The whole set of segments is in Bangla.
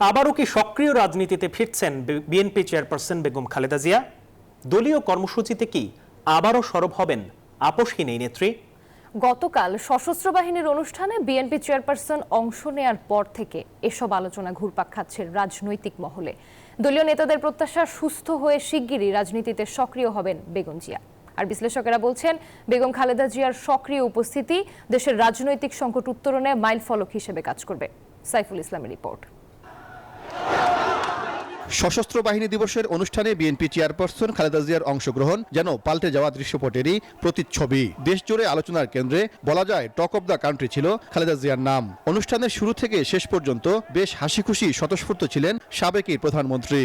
আবারও কি সক্রিয় রাজনীতিতে ফিরছেন বিএনপি চেয়ারপারসন বেগম খালেদা জিয়া? দলীয় কর্মসূচিতে কি আবারও সরব হবেন আপোষহীন এই নেত্রী? গতকাল সশস্ত্র বাহিনীর অনুষ্ঠানে বিএনপি চেয়ারপারসন অংশ নেয়ার পর থেকে এসব আলোচনা ঘুরপাক খাচ্ছে রাজনৈতিক মহলে। দলীয় নেতাদের প্রত্যাশা, সুস্থ হয়ে শিগগিরই রাজনীতিতে সক্রিয় হবেন বেগম জিয়া। আর বিশ্লেষকেরা বলছেন, বেগম খালেদা জিয়ার সক্রিয় উপস্থিতি দেশের রাজনৈতিক সংকট উত্তরণে মাইলফলক হিসেবে কাজ করবে। সাইফুল ইসলামের রিপোর্ট। সশস্ত্র বাহিনী দিবসের অনুষ্ঠানে বিএনপি চেয়ারপারসন খালেদা জিয়ার অংশগ্রহণ যেন পাল্টে যাওয়া দৃশ্যপটেরই প্রতিচ্ছবি। দেশজুড়ে আলোচনার কেন্দ্রে বলা যায় টক অব দ্য কান্ট্রি ছিল খালেদা জিয়ার নাম। অনুষ্ঠানের শুরু থেকে শেষ পর্যন্ত বেশ হাসি খুশি স্বতঃস্ফূর্ত ছিলেন সাবেক প্রধানমন্ত্রী।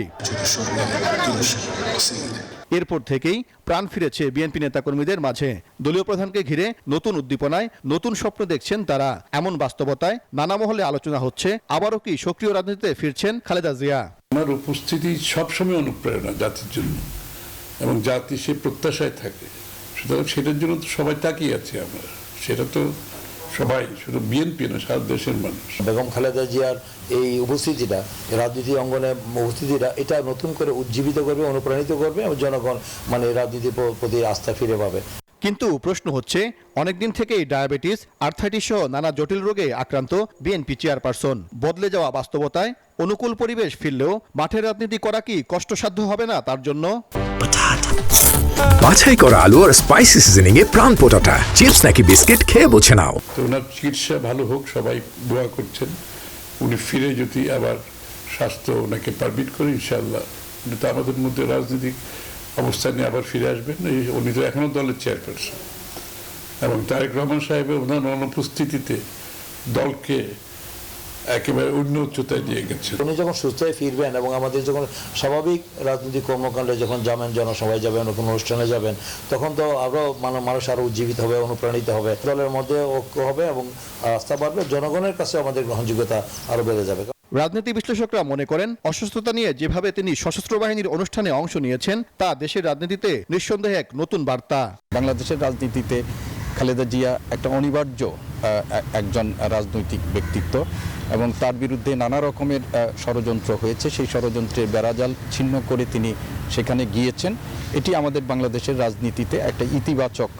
এরপর থেকেই প্রাণ ফিরেছে বিএনপি নেতাকর্মীদের মাঝে। দলীয় প্রধানকে ঘিরে নতুন উদ্দীপনায় নতুন স্বপ্ন দেখছেন তারা। এমন বাস্তবতায় নানা মহলে আলোচনা হচ্ছে, আবারও কি সক্রিয় রাজনীতিতে ফিরছেন খালেদা জিয়া। আমার উপস্থিতি সবসময় অনুপ্রেরণা জাতির জন্য, এবং জাতি সে প্রত্যাশায় থাকে। সুতরাং সেটার জন্য তো সবাই তাকিয়ে আছে আমরা। সেটা তো সবাই, শুধু বিএনপি না, সারা দেশের মানুষ। বেগম খালেদা জিয়ার এই উপস্থিতিটা, রাজনীতি অঙ্গনে উপস্থিতিটা, এটা নতুন করে উজ্জীবিত করবে, অনুপ্রাণিত করবে এবং জনগণ রাজনীতির প্রতি আস্থা ফিরে পাবে। কিন্তু প্রশ্ন হচ্ছে, অনেকদিন থেকেই ডায়াবেটিস, আর্থ্রাইটিস সহ নানা জটিল রোগে আক্রান্ত বিএনপি চেয়ারপারসন। বদলে যাওয়া বাস্তবতায় অনুকূল পরিবেশ ফিরলেও মাঠের রাজনীতি করা কি কষ্টসাধ্য হবে না তার জন্য? বাছাই করা আলু আর স্পাইসি সিজনিং এ প্রাণ পোটাটা চিপস নাকি বিস্কিট খেয়ে বোঝে নাও। তো ওনার চিকিৎসা ভালো হোক, সবাই দোয়া করছেন। উনি ফিরে যদি আবার স্বাস্থ্য ওনাকে পারমিট করে, ইনশাআল্লাহ উনি তো আমাদের মধ্যে রাজনৈতিক অবস্থানে আবার ফিরে আসবেন। উনি তো এখনো দলের চেয়ারপারসন, এবং তারেক রহমান সাহেবের ওনার অনুপস্থিতিতে দলকে একেবারে অন্য উচ্চতায় নিয়ে গেছে। উনি যখন সুস্থ হয়ে ফিরবেন এবং আমাদের যখন স্বাভাবিক রাজনৈতিক কর্মকাণ্ডে যখন যাবেন, জনসভায় যাবেন, নতুন অনুষ্ঠানে যাবেন, তখন তো আরো মানুষ আরো উজ্জীবিত হবে, অনুপ্রাণিত হবে, দলের মধ্যে ঐক্য হবে এবং আস্থা বাড়বে, জনগণের কাছে আমাদের গ্রহণযোগ্যতা আরো বেড়ে যাবে। রাজনীতি বিশ্লেষকরা মনে করেন, অসুস্থতা নিয়ে যেভাবে তিনি সশস্ত্র বাহিনীর অনুষ্ঠানে অংশ নিয়েছেন তা দেশের রাজনীতিতে নিঃসন্দেহে এক নতুন বার্তা। বাংলাদেশের রাজনীতিতে খালেদা জিয়া একটা অনিবার্য একজন রাজনৈতিক ব্যক্তিত্ব, এবং তার বিরুদ্ধে নানা রকমের ষড়যন্ত্র হয়েছে। সেই ষড়যন্ত্রের বেড়াজাল ছিন্ন করে তিনি সেখানে গিয়েছেন। এটি আমাদের বাংলাদেশের রাজনীতিতে একটা ইতিবাচক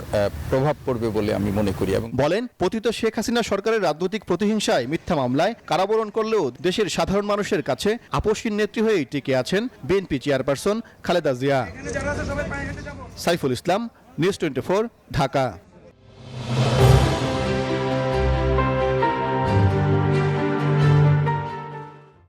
প্রভাব পড়বে বলে আমি মনে করি। এবং বলেন, পতিত শেখ হাসিনা সরকারের রাজনৈতিক প্রতিহিংসায় মিথ্যা মামলায় কারাবরণ করলেও দেশের সাধারণ মানুষের কাছে আপোষহীন নেত্রী হয়েই টিকে আছেন BNP chairperson Khaleda Zia. Saiful Islam, news 24, Dhaka.